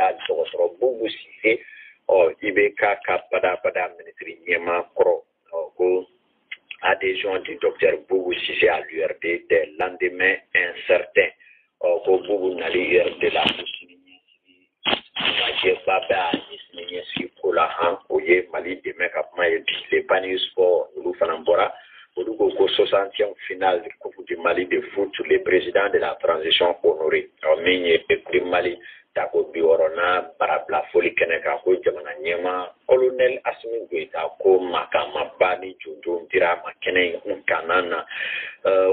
candidat dɔgɔtɔrɔ Boubou Cissé IBK ka pada ministre ɲɛma kɔrɔ ko adhésion du docteur Boubou Cissé à l'URD des lendemains incertains ko Boubou nali URD la Baba ni pour la oye Mali de Mekapma et les paniers sport nous fanambora au 60e finale du Coupe du Mali de foot les présidents de la transition honoré Migné et Mali tako biorona barabla foli keneka ko jamana nyema colonel Assimi Goïta ko makama bani jojo dira makene kanana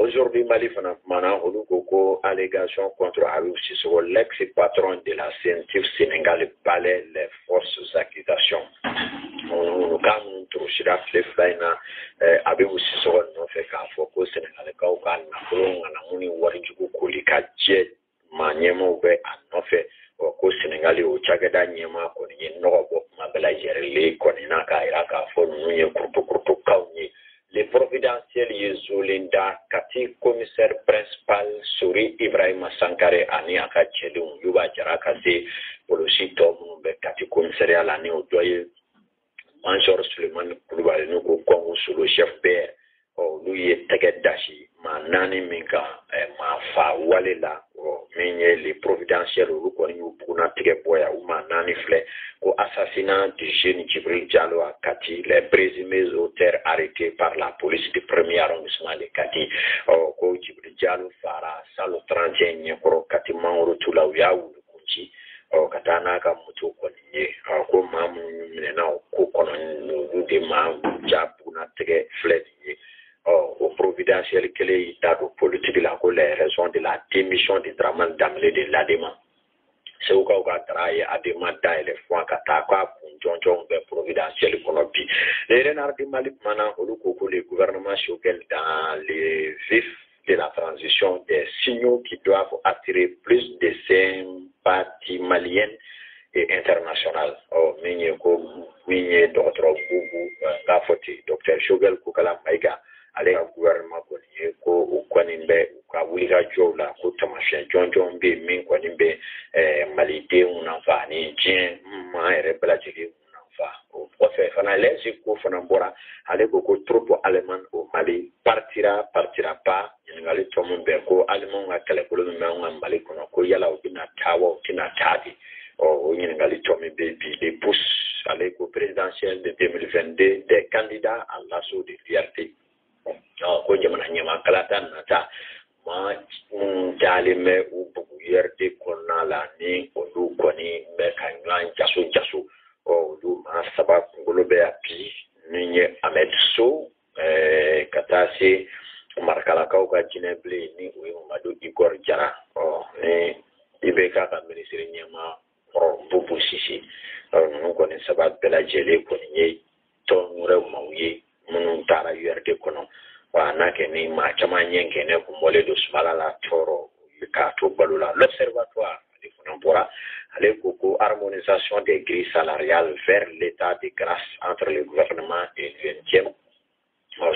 aujourd'hui Mali fana mana ko allégation contre Aliou Cissokho l'ex-patron de la CNTF Sénégal balait les forces accusations on kam trushira fleflaina Aliou Cissokho no fait ka foko Sénégal ka o kan na ko na muni wari jugo kolika je manyemo be anofe ko Sénégal o chagada nyema ko ni no bo mabela yerele ko ni na ka ira ka fo nuye kurtu kauni les providentiels yezulinda kati commissaire principal Souri Ibrahima Sankare ani aka chelu yuba jaraka se polosito mbe kati commissariat ani o doye Major Suleiman Koulibaly no ko solo chef père lui tegedashi manani minka ma fa walela menye les providentiels ou ko ni buna tege boya ou manani fle ko assassinat du jeune Djibril Diallo à Kati les présumés auteurs arrêtés par la police du premier arrondissement de Kati ko Djibril Diallo fara salo 31 ko Kati mangoro tula ya wu kunci katana ka mutu ko ni ko mamu minena ko kono de ma jabuna tege fle au providentiel que les dates politiques la les raisons de la démission de Draman Damle de l'Adema. C'est au cas où Adema dans les fois Kataka pour providentiel Konopi. Les renards de Mali Mana Oluko, le gouvernement Choguel dans les vifs de la transition des signaux qui doivent attirer plus de sympathie malienne et internationale. Minye Dr. Boubou Gafoti, Dr. Choguel Koukala Maïga. Ale ka gouvernement ko ni ko koni be ka wuli ka jola ko tamashe jonjon be min koni be malide una fa ni jin ma ere belajigi una fa o fait fana lesi ko fana bora ale ko troupe allemand au Mali partira pas ngali tomu be ko allemand nga kala ko me nga Mali kono ko yala o bina tawo tina tadi o ngali tomu be bi les pousse ale ko présidentiel de 2022 des candidats à l'assaut de fierté ko jamana nyama kalata nata ma dalime u bugu yerde konna la ni olu koni me kanyan jaso du ma saba ngolo be api ni Ahmed So katase markala ka ka jineble ni u madu Igor Jara ni ibeka ka ministre nyama Boubou Cissé no koni saba bela jele koni to ngure mawye mun tara yerde kono wana ke ni ma chama nyenke ne ko mole do smala la toro ka to balula l'observatoire de Fonambora ale ko harmonisation des grilles salariales vers l'état de grâce entre le gouvernement et le 20e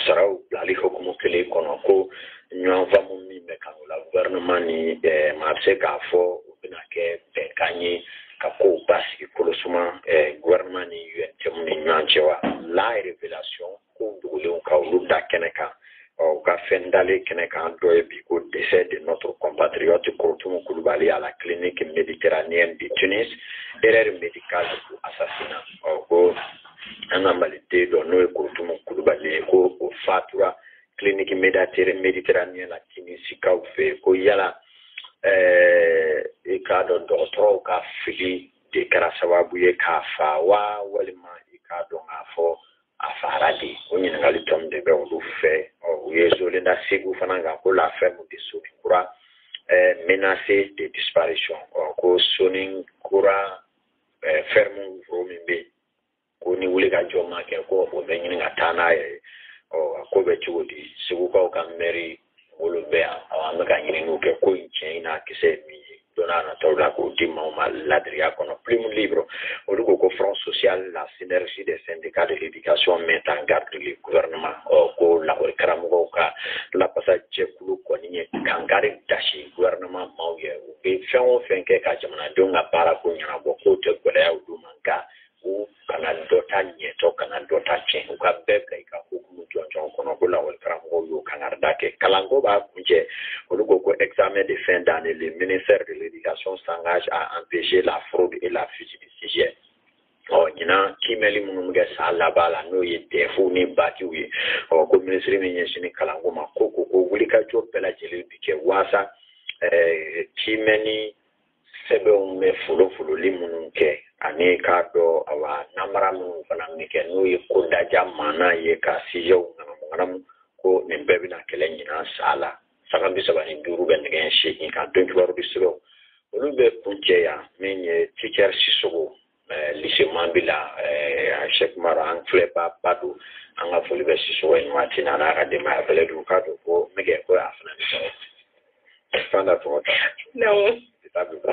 sarau lali hukumu kele kono ko nyova mu mi me kan la gouvernement ni ma se ka fo bina ke be kanyi ka ko basi ko suma gouvernement ni 20e ni nyanchewa la révélation ko dole ka luda keneka au Kafendale Keneka doit au décès de notre compatriote Kouroumou Koulibaly à la clinique méditerranéenne de Tunis, erreur médicale pour assassinat. Au anomalité de nos Kouroumou Koulibaly au Fatura clinique méditerranéenne la Tunisie au fait au yala et cadre d'autres cas fili de Karasawabuye Kafawa Walima et cadre afo afaradi onye ngali tom de be olu fe o yeso le na sigu fananga ko la fe mu de so kura menacé de disparition ko sonin kura fermu romimbe ko ni wule ga joma ke ko bo be ngi ngatana o ko be chudi sigu ko kan meri wolu be a ga ngi nuke ko inchina kise mi donana tola ko dimma maladria kono primo libro o lugo ko front social la synergie des syndicats de l'éducation met en garde le gouvernement ko la karamo ka la passage kulu ko ni kangari dashi gouvernement mawye be fon fenke ka jamana donga para ko nyana boko ministère de l'Éducation s'engage à empêcher la fraude et la fiduciaire. Nyina kimeli munum ga sala bala no ye defu ni baki wi ko ministre ni nyeshini kalango makoko ko wulika jo pela jeli bike wasa kimeni sebe umme fulo limunum ke ani ka do awa namara mun fana mike no ye ko daja mana ye ka sijo ngam ko ni bebi na kele nyina sala saka bisaba ni duru ben ngen sheki kan don kibaru bisiro olu be punche ya menye teacher sisogo lycée Mambila Cheikh Mara an flepa badu an ga foli be siso en wati na na de ma fele du ka do ko mege ko afana ni so fanda to ta no ta bi ba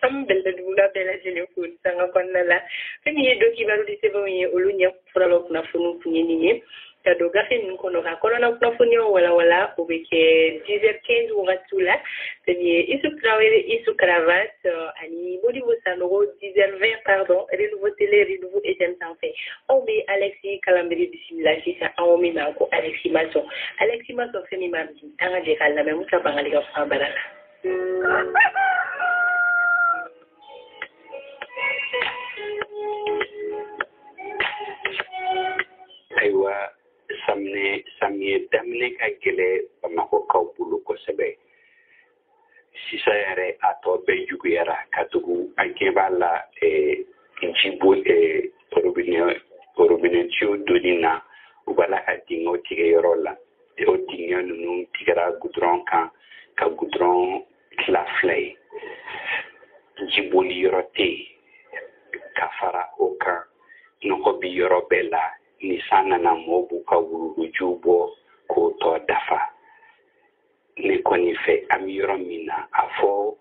am belle du ga belle jeli ko sanga konna la fini do ki baru lycée bo yi olu nya furalo na funu kunye ni kado gafe nkono ka kolona kunafunio wala ubeke 10h15 uratula tebie isu krawere isu cravate ani bodi vosanoro 10h20 pardon renouveau télé renouveau SM sans fait on met Alexis Calambri dissimulation ça on met mako Alexis Masson femi mamdi tanga de kala me musa bangali ka fambara aywa samye damne ka gele bamako kawbulu ko sebe sisa yare ato be juguyara katugu ankebala inchibu orobinetio dodina ubala adingo tige yorola o dinyo nunu tigara goudron ka goudron klaflay jibuli yorote kafara oka noko bi yorobela ni sana na mobu ka wujubo ko to dafa ne koni fe amiro mina afo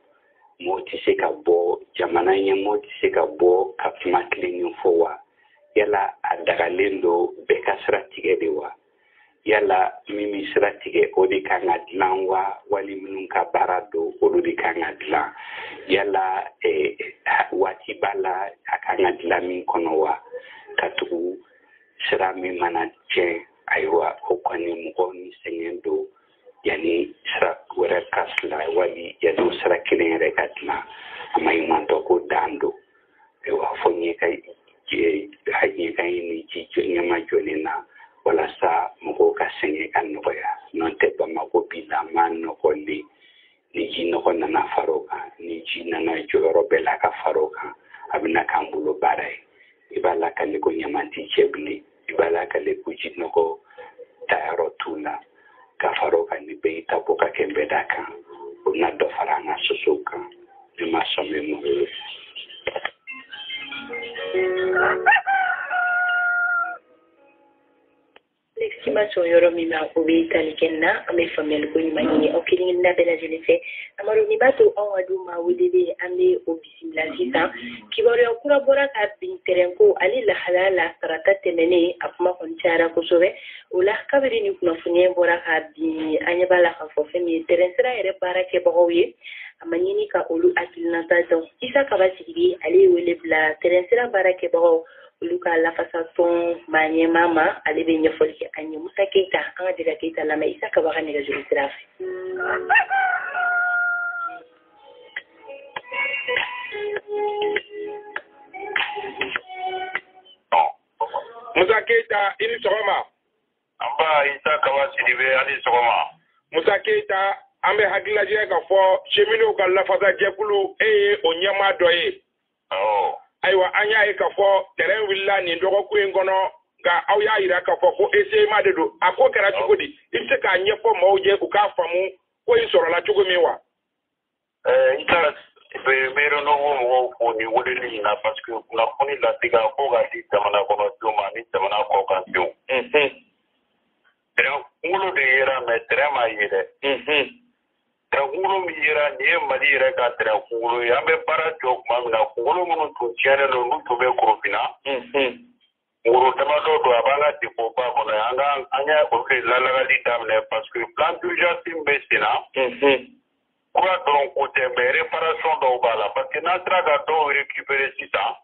moti se ka bo jamana nye moti se ka bo ka maklini fowa yala adagalendo beka stratige dewa yala mimi stratige odi kanga dlanwa wali mununka barado odi kanga dlan yala wati bala akanga dlamin konowa katu sira mi mana che aywa okani mugoni sengendo yani sira wera kasla wali yado sira kilere katla amai manto ko dando ewa fonye kai haji kai ni ji nyama jonina wala sa mugo ka senge kan no ya non te ba mako bila man no kolli ni ji no konna na faroka ni ji na na joro bela ka faroka abina kambulo barai ibala kale ko nyamanti chebli ibala kale ko jinoko tayaro tuna kafaroka ni beita boka kembedaka una do faranga susuka ni masome mo l'estimation yoro mima obeita likenna ame famel ko ni mani okini na bela jelefe amaro ni bato on wadu ma wudede ame obisimla sita kibore okura bora ka bin terenko ali la halala sarata temene afma konchara kusobe ula kabiri ni kuna funye bora ka bi anyabala ka fofe mi terensera ere para ke bawoye amanyini ka olu akilnata don isa kabasigi ali wele bla terensera bara ke bawo luka la façon manye mama ale be nyefol ke anyi musa keita anga diga keita la mai saka baka ne ga juri trafi musa keita ini sogoma amba isa kawasi dibe ali sogoma musa keita ambe hakila je ka fo chemino ka la fasa jekulu onyama doye aiwa anya e ka fo teren willa ni ndoko ku ngono ga awya ira ka fo ko ese ma dedo akọ kara chukudi ise ka anye fo ma oje ku ka famu ko isoro la chugo miwa isa pero no wo ni wodeli na parce que na koni la tiga ko ga di tamana ko no ma ni tamana ko kan yo pero uno de era me trema yede Tanguro mira ni mali reka tanguro ya me para jok mamna nguro mono to chene no nuto be korofina nguro tamato to abanga tipo pa mono anga oke lalaga di tamne parce que plan d'urgence imbestina quoi donc côté mais réparation do bala parce que na traga do récupérer ça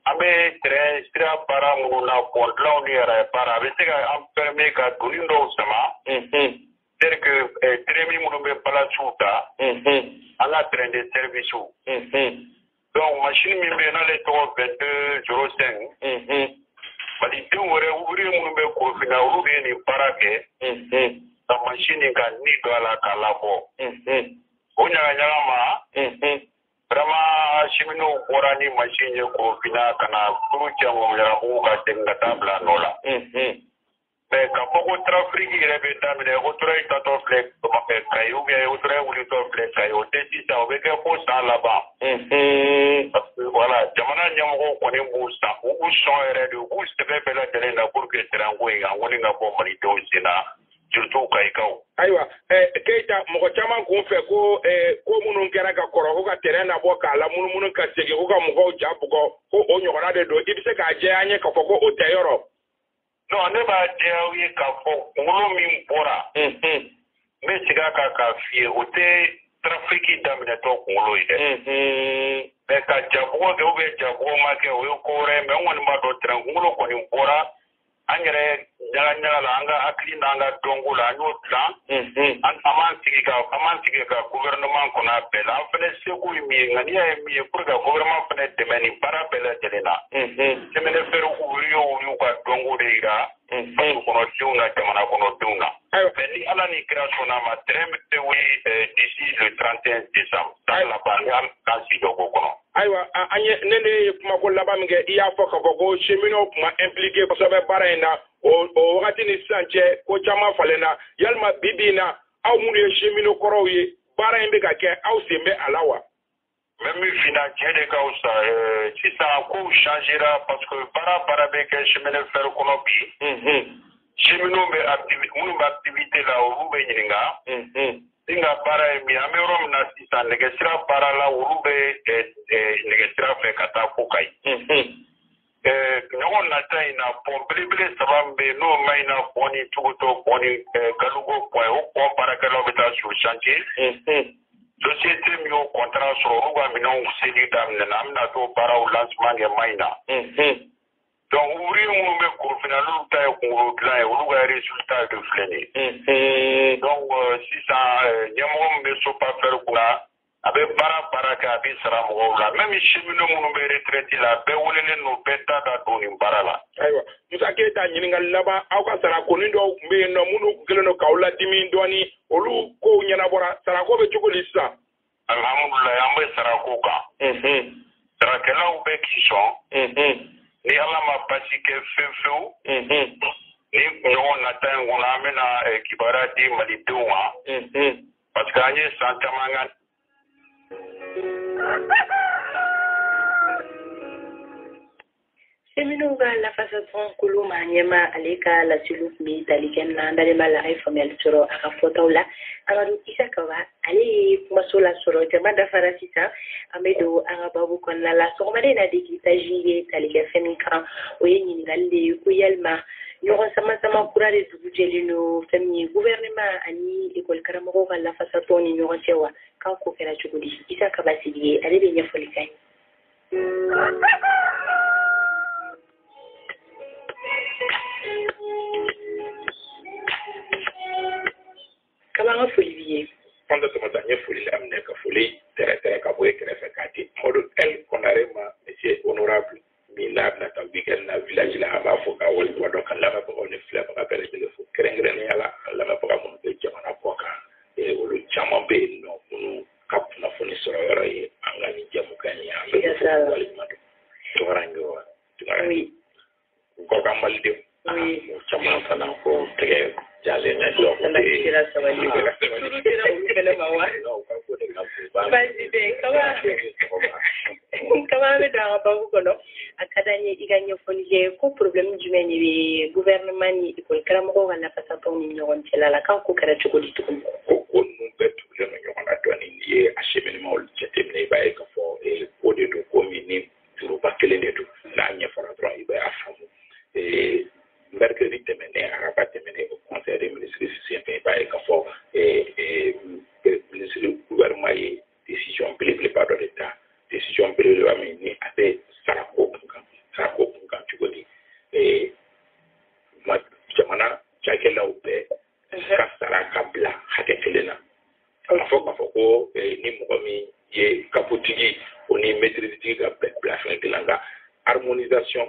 abe très très para mono na pour là on ira para avec ça en permet ka dunindo sama tel que tremi munu be pala suta ala train de service donc machine mi be na le to 2205 bali tu wore uri munu be ko fina uru be ni parake ta machine ka ni do ala kala bo onya nyama ma vraiment chimino borani machine ko fina kana kuru chango ya bu ka tenga tabla nola mais quand beaucoup trafic rebe tamine autoray tato flek to ma pe kayu bien autoray wuli to flek kayu te si ça on veut que pour ça là-bas voilà jamana nyamo ko ne bu sa u son ere de ku se be bela tele na pour que trango nga woni nga ko mali to sina surtout kai kaw aywa keita mo chama ko fe ko ko munun kera ka koro ko ka terrain na bo ka la munun ka sege ko ka mo jabu ko o nyora de do ibise ka je anye ka ko o teyoro no ne ba je ka fo ngolo mi bora me siga ka fie o te trafiki damne to ngolo ide be ka jabu de o be jabu ma ke o ko re me woni ma do ngolo ko ni bora anyere nyala la anga akli na anga dongula no plan an amanti ka gouvernement ko na bela fene se ko mi ngani mi pour que gouvernement fene de meni para bela delena se mene feru uriyo ka dongo de ira ko no tunga jamana ko no tunga ni ala ni création na ma tremte wi d'ici le 31 décembre la banal kan si dogo kono aywa anye nene kuma ko laba minge iya fo ka ko chemino kuma impliqué ko sabe bara na o wakati ni sanche ko chama falena yalma bibina aw munu chemino koroye bara imbe ka ke aw sembe alawa même financier de causa si ça ko changera parce que para be ke chemino fer kono bi chemino be activité la o be nyinga inga para mi amerom na sisa negesira para la urube negesira fe kata kukai nyon na tai na pomble sabambe no mai na poni tugoto poni galugo point o pon para kilomita sur chantier société mi o contrat sur ruga mi non sedi dam na amna to para o lancement ya maina donc ouvrir mon me ko finalement ta ko plan e ruga résultat de fleni donc si ça nyamo me so pas faire quoi avec para ka bi sara mo la même chimino mo be retraité la be wolele no beta da doni para la aywa musa keta nyininga laba aw ka sara ko ni do be no munu geleno kawla dimi doni olu ko nyana bora sara ko be chuko lisa alhamdulillah ambe sara ko ka sara kala u be kison ni ala ma pasi ke fefeu ni no na tan wona mena kibara di malitunwa parce que anye santamanga Semino ga la façon kulu manyema aleka la suluk mi taliken na ndale mala ay famel soro aka fotola amadu isakawa ale masola soro jama da farasita amedo anga babu kon la so ma de na dikita jiye talike fenika o yini ngalle ko yalma nyoron sama kura de dubujelino fami gouvernement ani école karamo ga la façon ni nyoron tewa kan ko kera chugudi isakawa sidiye ale be nyafolikai Comment folivier? Pendant ce temps, il faut l'amener à folie, terre à boire, kati. Modou el konarema, monsieur honorable, minable, na tabigal na village la ama foka wal wado kan lama ko on fleur ba pere de fo krengren yala lama ko amon be jamana poka e wolu chama be no kunu kap na foni soro yoro yi angani jamu kan ya be wal madu to rango oui ko kamal de oui chama sana ko tege jale na do na kira sabali turu tira ukele mawa basi be kama be da ba ko no akadanye iganye fonje ko problem jumeni be gouvernement ni ko karamo ko na pasapo ni nyon tela la kan ko kara chuko ditu ko no betu le no nyon adoni ni achemene ma ol chetemne ba e ko fo e ko de do ko mini turu bakele de do na nya fora tro ibe afamu e mercredi temene araba temene au conseil des ministres c'est pas e ko fo ministre gouvernement yi décision plébile par l'état décision plébile ameni ate sarako punkan chugodi ma jamana chakela ube kasa sara ka bila hakɛ kelen na a fɔ k'a fɔ ko ni mɔgɔ min ye kapotigi o ni maîtrise ka bila fɛn kelen nka harmonisation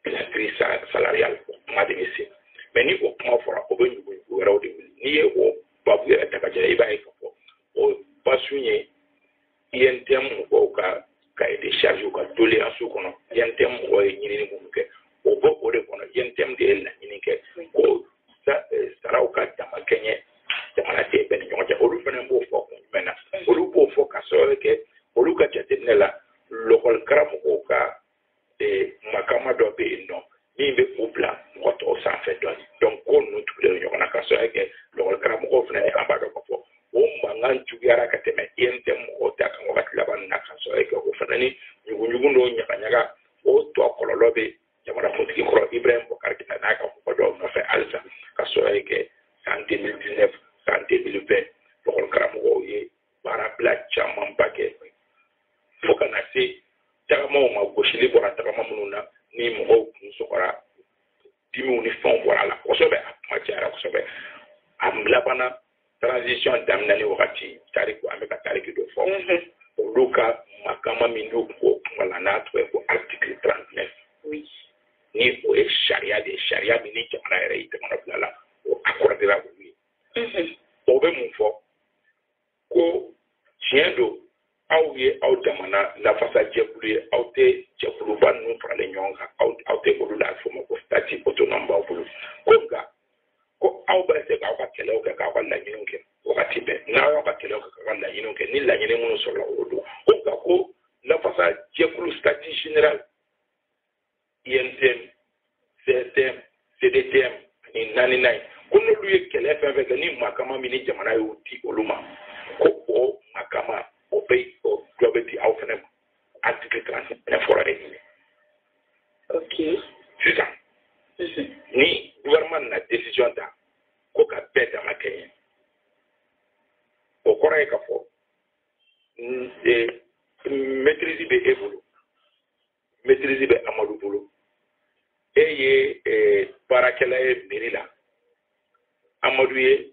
de la grille salariale o kuma de bɛ se mais ni o kuma fɔra o bɛ ɲugu wɛrɛw de wuli n'i ye o babu yɛrɛ ta ka jɛ i b'a ye k'a fɔ o basun ye INTM mɔgɔw ka cahier de charge ka doléance kɔnɔ INTM mɔgɔw ye ɲinini minnu kɛ o bɔ o de kɔnɔ INTM de ye laɲini kɛ ko saraw ka dama kɛɲɛ jamanaden bɛɛ ni ɲɔgɔn cɛ olu fana b'o fɔ kun jumɛn na olu b'o fɔ ka sababu kɛ olu ka jateminɛ la lɔgɔli karamɔgɔw ka makama dɔ bɛ yen nɔ min bɛ u bila mɔgɔ tɔw sanfɛ dɔɔni donc ko ninnu tugulen ɲɔgɔn na ka sababu kɛ lɔgɔli karamɔgɔw fana ni an b'a dɔn ka fɔ o mankan juguyara ka tɛmɛ INTM mɔgɔw ta kan wagati laban na ka sababu kɛ o fana ni ɲuguɲugu dɔw ɲagaɲaga o tɔ kɔlɔlɔ bɛ jamana kuntigi kɔrɔ Ibrahim Bokar Keïta n'a ka mɔgɔ dɔw nɔfɛ halisa ka sababu kɛ san 2019 san 2020 lɔgɔli karamɔgɔw ye baara bila camanba kɛ fo ka na se tagamaw ma gosili bɔra tagama minnu na ni mɔgɔw kun sɔgɔra dimiw ni fɛnw bɔra la kosɛbɛ a kuma cayara kosɛbɛ a labanna transition daminɛ ni wagati tariku an bɛ ka tariki dɔ fɔ olu ka makama min n'u ko kuma la n'a tɔgɔ ye ko article 39 ni o ye sariya de ye sariya min ni jamana yɛrɛ ye jamana bila la o accordera olu ye o bɛ mun fɔ ko tiɲɛ don aw ye aw jamana lafasa jɛkulu ye aw tɛ jɛkuluba ninnu faralen ɲɔgɔn kan aw tɛ olu la fɔ ma ko statut autonome b'aw bolo ko nka ko aw bɛ se k'aw ka kɛlɛw kɛ k'aw ka laɲiniw kɛ wagati bɛɛ n'aw y'aw ka kɛlɛw kɛ k'aw ka laɲiniw kɛ ni laɲini minnu sɔrɔla o don ko nka ko lafasa jɛkulu statut général INTM CSTM CDTM ani naaninan ko n'olu ye kɛlɛ fɛn fɛn kɛ ni makama min ni jamana y'o di olu ma ko o makama o bɛ o dɔ bɛ di aw fana ma article 37 fɛnɛ fɔra de ɲini ok sisan ni gouvernement na décision ta ko ka bɛɛ dama kɛɲɛ o kɔrɔ ye ka fɔ maîtrise bɛ e bolo maîtrise bɛ Amadu bolo e ye baarakɛla ye mairie la Amadu ye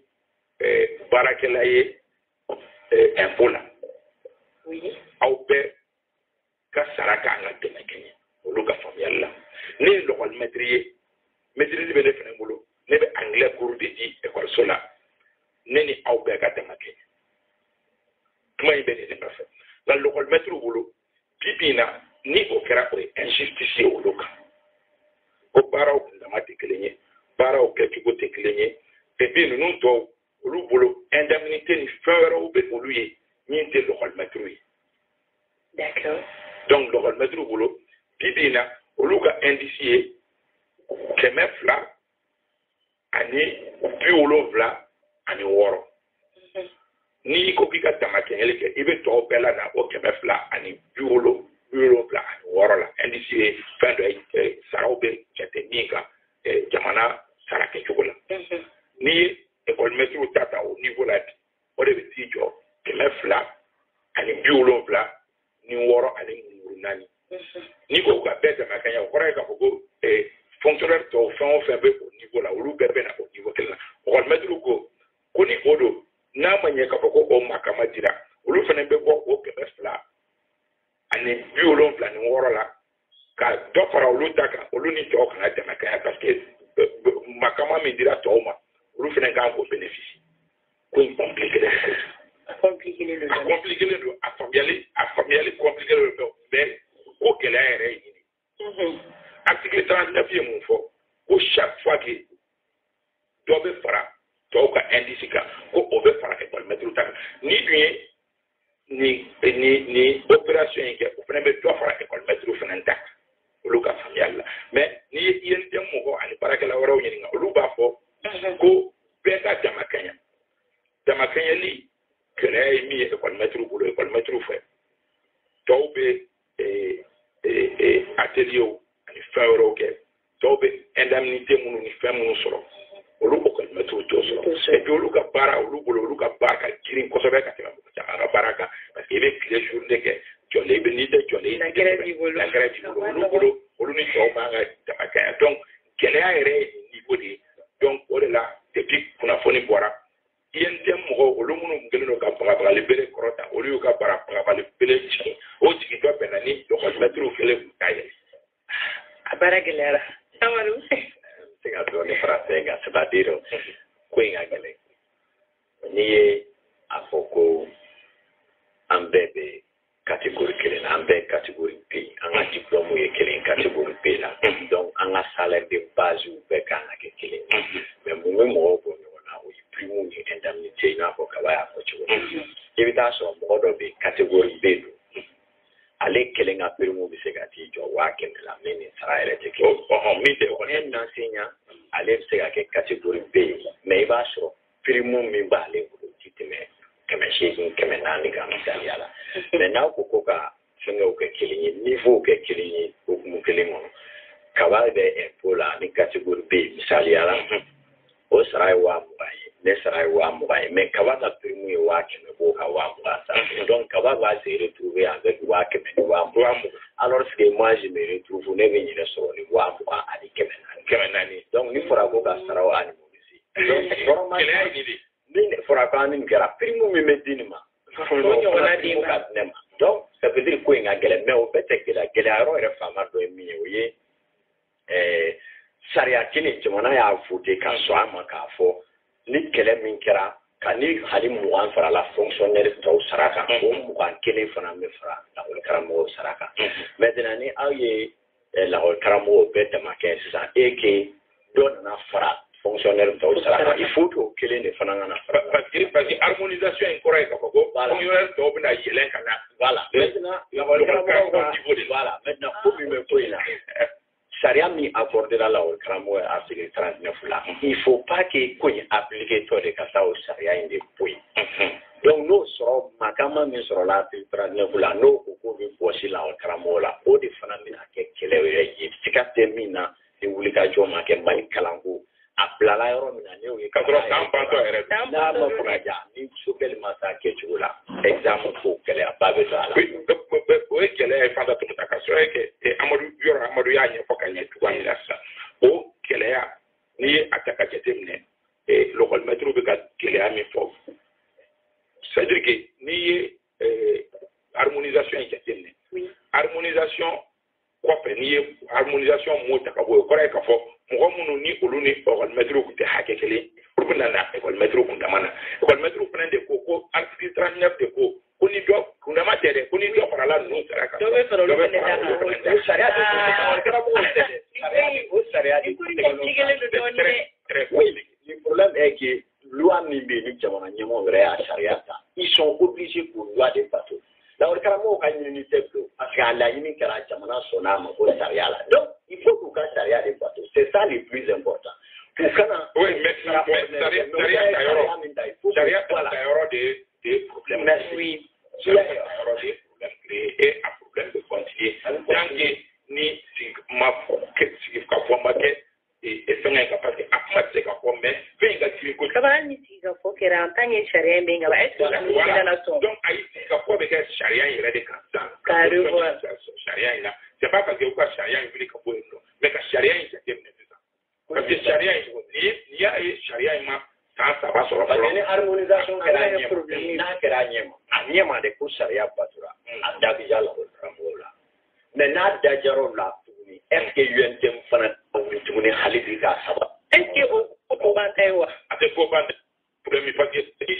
baarakɛla ye impôt la aw bɛɛ ka sara kan ka dɛmɛ kɛɲɛ olu ka faamuyali la ne ye lɔgɔli maîtrise ye maîtrise bɛ ne fana bolo ne bɛ anglais cours de di école la ne ni aw bɛɛ ka dɛmɛ kɛɲɛ kuma in bɛ ne de fɛ nka lɔgɔli maîtrise bolo bi bi in na ni o kɛra o ye injustice ye olu kan ko baaraw kundama tɛ kelen ye baaraw kɛcogo tɛ kelen ye et puis ninnu tɔw olu bolo indemnité ni fɛn wɛrɛw bɛ olu ye min tɛ lɔgɔli maîtrise ye. D'accord. Donc lɔgɔli maîtrise bolo bi bi in na olu ka indice ye 200 ani 76. N'i ko k'i ka dama kɛɲɛli kɛ i bɛ tɔw bɛɛ la na o 200 ani 76 la indice ye fɛn dɔ ye saraw bɛ jate min kan jamana sara kɛcogo la n'i ye école maîtrise ta o niveau la bi o de bɛ t'i jɔ 200 ani 76 ni 6 ani 4. N'i ko ka bɛɛ dama kɛɲɛ o kɔrɔ ye k'a fɔ ko fonctionnaire tɔw fɛn o fɛn bɛ o niveau la olu bɛɛ bɛ na o niveau kelen na école maîtrise ko ni o don n'a ma ɲɛ k'a fɔ ko o makama dira olu fana bɛ bɔ o 200 ani 76 la ka dɔ fara olu ta kan olu ni tɔw kana dama kɛɲɛ parce que makama min dira tɔw ma olu fana kan k'o bénéfice ko in compliqué don a faamuyali compliqué don mais ko gɛlɛya yɛrɛ ye ɲini article 39 ye mun fɔ ko chaque fois que dɔ bɛ fara tɔw ka indice kan ko o bɛ fara école maîtrise ta kan ni dun ye ni opération in kɛ o fana bɛ dɔ fara école maîtrise fana ta kan olu ka faamuyali la mais ni ye INTM mɔgɔ ani baarakɛla wɛrɛw ɲininka olu b'a fɔ ko bɛɛ ka dama kɛɲɛ dama kɛɲɛli gɛlɛya ye min ye école maîtrise bolo école maîtrise fɛ tɔw bɛ atelier ani fɛn wɛrɛw kɛ tɔw bɛ indemnité minnu ni fɛn minnu sɔrɔ olu école maîtrise t'o sɔrɔ et puis olu ka baara olu bolo olu ka baara ka girin kosɛbɛ ka tɛmɛ mɔgɔ caman ka baara kan parce que i bɛ tile journée kɛ jɔlen bɛ n'i tɛ jɔlen l'engrais b'i bolo olu bolo olu ni tɔw man ka dama kɛɲɛ donc gɛlɛya yɛrɛ ye niveau de ye donc o de la depuis kunnafoni bɔra INTM mɔgɔw olu minnu kɛlen don ka bagabagali bere kɔrɔta olu y'u ka bagabagali bere jigin o jigintɔ bɛnna ni lɔgɔlimɛtiriw kelen kun t'a yɛlɛ a baara gɛlɛyara Amadu se ka dɔɔni fara fɛn kan c'est-à-dire ko in ka gɛlɛn n'i ye a fɔ ko an bɛɛ bɛ catégorie kelen na an bɛɛ catégorie B an ka diplôme ye kelen catégorie B la donc an ka salaire de base bɛɛ kan ka kɛ kelen mais mun bɛ mɔgɔw bɔ ɲɔgɔn na o ye prime ni indemnité i n'a fɔ kaba y'a fɔ cogo min i bɛ taa sɔrɔ mɔgɔ dɔ bɛ catégorie B don ale kelen ka prime bɛ se ka t'i jɔ 100,000 la mais nin sara yɛrɛ tɛ kelen min tɛ un enseignant ale bɛ se ka kɛ catégorie B ye mais i b'a sɔrɔ prime min b'ale bolo ti tɛmɛ 800 400 kan misaliya la mais n'aw ko ka fɛngɛw kɛ kelen ye niveau kɛ kelen ye hukumu kelen kɔnɔ kaba bɛ impôt la ni catégorie B misaliya la o sara ye 20,000 ye ne sara ye 20,000 ye mais kaba ka prime ye 100,000 b'o ka 20,000 sanfɛ donc kaba va se retrouver avec 100,000 ni 20,000 alors que moi je me retrouve ne bɛ ɲinɛ sɔrɔ ni 20,000 ani 400 donc ni fɔra ko ka sara o animaliser donc vraiment min fɔra ko ani kɛra prime min bɛ di nin ma donc ça veut dire ko in ka gɛlɛn mais o bɛɛ tɛ gɛlɛya yɔrɔ yɛrɛ faama dɔ ye min ye o ye sariya kelen jamana y'a voté ka sɔn a ma k'a fɔ ni kɛlɛ min kɛra ka ni hali 20 farala fonctionnaire tɔw sara kan o 21 fana bɛ fara lakɔli karamɔgɔw sara kan maintenant ni aw ye lakɔli karamɔgɔw bɛɛ dama kɛ sisan dɔ nana fara fonctionnaire tɔw sara kan il faut que o kelen de fana ka na fara parce que harmonisation in kɔrɔ ye k'a fɔ ko fonctionnaire tɔw bɛna yɛlɛn ka na voilà maintenant lakɔli karamɔgɔw voilà maintenant ko min bɛ ko in na sariya min accordera lakɔli karamɔgɔ ye article 39 la il faut pas que ko in appliqué tɔ de ka taa o sariya in de bɔ yen donc n'o sɔrɔ makama min sɔrɔla article 39 la n'o ko k'o bɛ bɔsi lakɔli karamɔgɔ la o de fana bɛna kɛ kɛlɛ yɛrɛ ye siga tɛ min na ni wulikajɔ ma kɛ Mali kalanko a bilala yɔrɔ min na ne y'o ye ka sɔrɔ k'an bantɔ yɛrɛ n'a ma fɔ ka ja ni Sokɛli ma taa kɛcogo la examen ko gɛlɛyaba bɛ don a la o ye gɛlɛya ye fanta tuguni ka sɔrɔ kɛ Amadu y'a ɲɛfɔ ka ɲɛ cogoya min na sisan o gɛlɛya n'i ye a ta ka jateminɛ lɔgɔlimɛtiriw bɛ ka gɛlɛya min fɔ c'est à dire que n'i ye harmonisation in jateminɛ harmonisation kɔfɛ n'i ye harmonisation mot ta ka bɔ yen o kɔrɔ ye k'a fɔ mɔgɔ minnu ni olu ni lɔgɔlimɛtiriw tun tɛ hakɛ kelen olu bɛ na lɔgɔlimɛtiriw kundama na lɔgɔlimɛtiriw fana de ko article 39 de ko ni dɔ kundama tɛ dɛ ko ni dɔ farala ninnu sara kan dɔ bɛ fara olu fana kan sariya o sariya le problème est que loi min bɛ ni jamana ɲɛmɔgɔ yɛrɛ y'a sariya ta ils sont obligés k'o loi de bato lakɔli karamɔgɔw ka ɲinini tɛ bilo parce que a laɲini kɛra jamana sɔnna a ma ko sariya la donc il faut k'u ka sariya de bato c'est ça le plus important k'u kana sariya ta yɔrɔ de problème merci sariya ta yɔrɔ de problème créé et un problème de continuer tant que ni ma sigi ka fɔ ma kɛ fɛngɛ ka parce que a kuma tɛ se ka fɔ mais fɛn ka sigi ko kaba ni sigi ka fɔ kɛra en tant que sariya in bɛ nga ba est-ce que sariya la sɔn donc ayi sigi ka fɔ bɛ kɛ sariya in yɛrɛ de kan sisan ka revoir sariya in na c'est pas parce que u ka sariya in wuli ka bɔ yen nɔ mais ka sariya in jateminɛ sisan parce que sariya in n'i y'a ye sariya in ma san 3 sɔrɔ fɔlɔ ni harmonisation kɛra ɲɛma n'a kɛra a ɲɛma de ko sariya batura a da bɛ ja lakɔli karamɔgɔw la mais n'a dajara o la tuguni est-ce que UNTM fana tuguni hali bi k'a saba est-ce que o ko ban tɛ wa a tɛ ko ban problème parce que ni